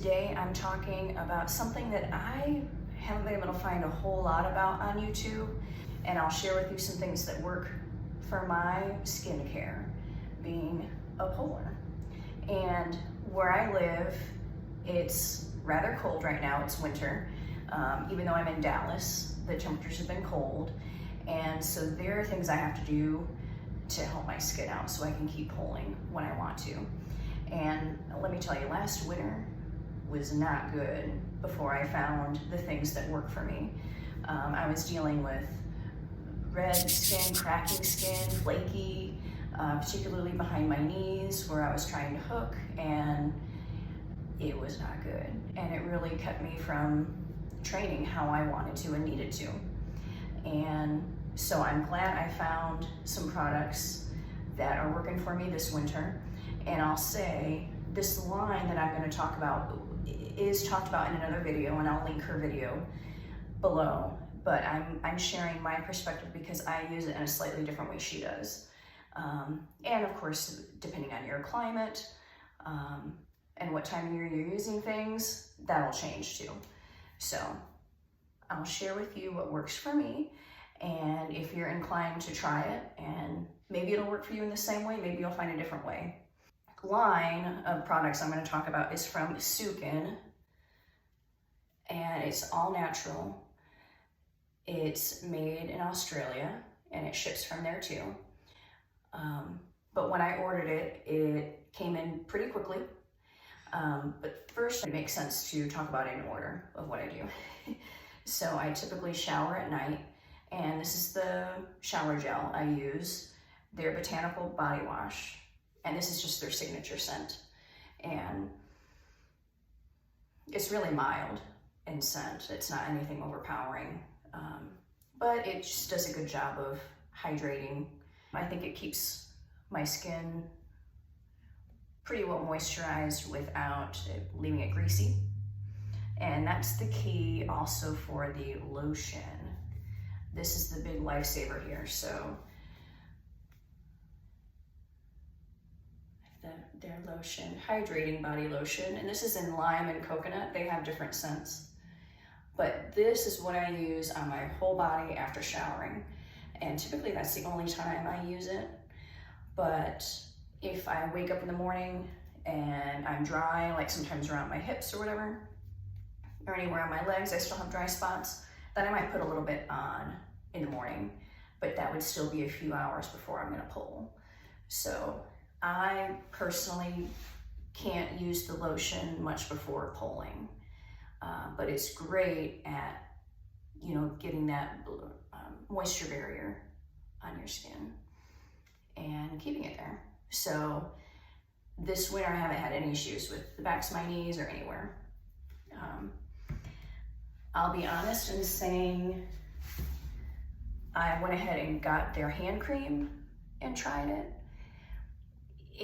Today I'm talking about something that I haven't been able to find a whole lot about on YouTube, and I'll share with you some things that work for my skincare, being a polar. And where I live, it's rather cold right now, it's winter. Even though I'm in Dallas, the temperatures have been cold, and so there are things I have to do to help my skin out so I can keep poling when I want to. And let me tell you, last winter was not good before I found the things that work for me. I was dealing with red skin, cracking skin, flaky, particularly behind my knees where I was trying to hook, and it was not good. And it really kept me from training how I wanted to and needed to. And so I'm glad I found some products that are working for me this winter. And I'll say this line that I'm going to talk about is talked about in another video, and I'll link her video below. But I'm sharing my perspective because I use it in a slightly different way she does. And of course, depending on your climate and what time of year you're using things, that'll change too. So I'll share with you what works for me, and if you're inclined to try it, and maybe it'll work for you in the same way, maybe you'll find a different way. Line of products I'm going to talk about is from Sukin, and it's all natural. It's made in Australia and it ships from there too. But when I ordered it, it came in pretty quickly. But first, it makes sense to talk about it in order of what I do. So I typically shower at night, and this is the shower gel I use, their botanical body wash. And this is just their signature scent. And it's really mild in scent. It's not anything overpowering, but it just does a good job of hydrating. I think it keeps my skin pretty well moisturized without leaving it greasy. And that's the key also for the lotion. This is the big lifesaver here. So their lotion, hydrating body lotion, and this is in lime and coconut. They have different scents, but this is what I use on my whole body after showering, and typically that's the only time I use it. But if I wake up in the morning and I'm dry, like sometimes around my hips or whatever, or anywhere on my legs I still have dry spots, then I might put a little bit on in the morning, but that would still be a few hours before I'm gonna pull. So I personally can't use the lotion much before pulling, but it's great at, getting that moisture barrier on your skin and keeping it there. So this winter I haven't had any issues with the backs of my knees or anywhere. I'll be honest in saying I went ahead and got their hand cream and tried it.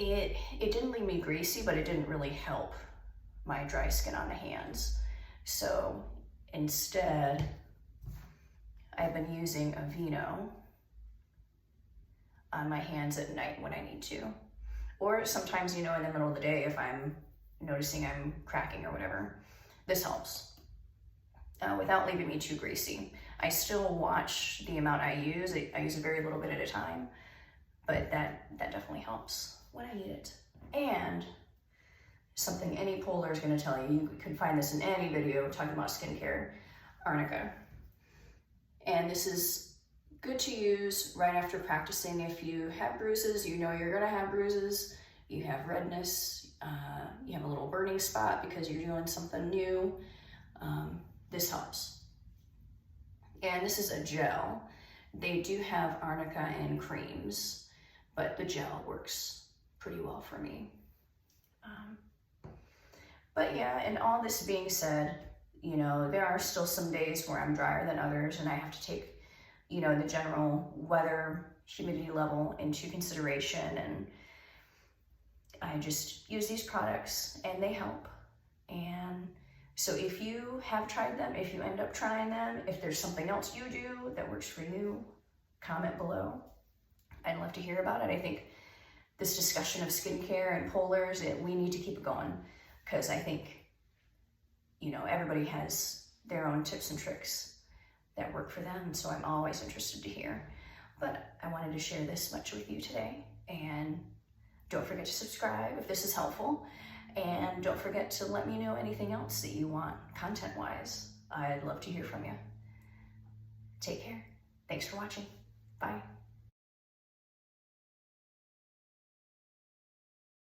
It didn't leave me greasy, but it didn't really help my dry skin on the hands. So instead, I've been using Aveeno on my hands at night when I need to. Or sometimes, in the middle of the day if I'm noticing I'm cracking or whatever. This helps without leaving me too greasy. I still watch the amount I use. I use a very little bit at a time, but that definitely helps when I need it. And something any polar is going to tell you, you can find this in any video talking about skincare, Arnica. And this is good to use right after practicing. If you have bruises, you're going to have bruises, you have redness, you have a little burning spot because you're doing something new, this helps. And this is a gel. They do have Arnica and creams, but the gel works pretty well for me. But yeah, and all this being said, there are still some days where I'm drier than others, and I have to take, the general weather, humidity level into consideration, and I just use these products and they help. And so if you have tried them, if you end up trying them, if there's something else you do that works for you, comment below. I'd love to hear about it. I think this discussion of skincare and polars, we need to keep it going, because I think you know, everybody has their own tips and tricks that work for them, so I'm always interested to hear. But I wanted to share this much with you today, and don't forget to subscribe if this is helpful, and don't forget to let me know anything else that you want content-wise. I'd love to hear from you. Take care. Thanks for watching. Bye.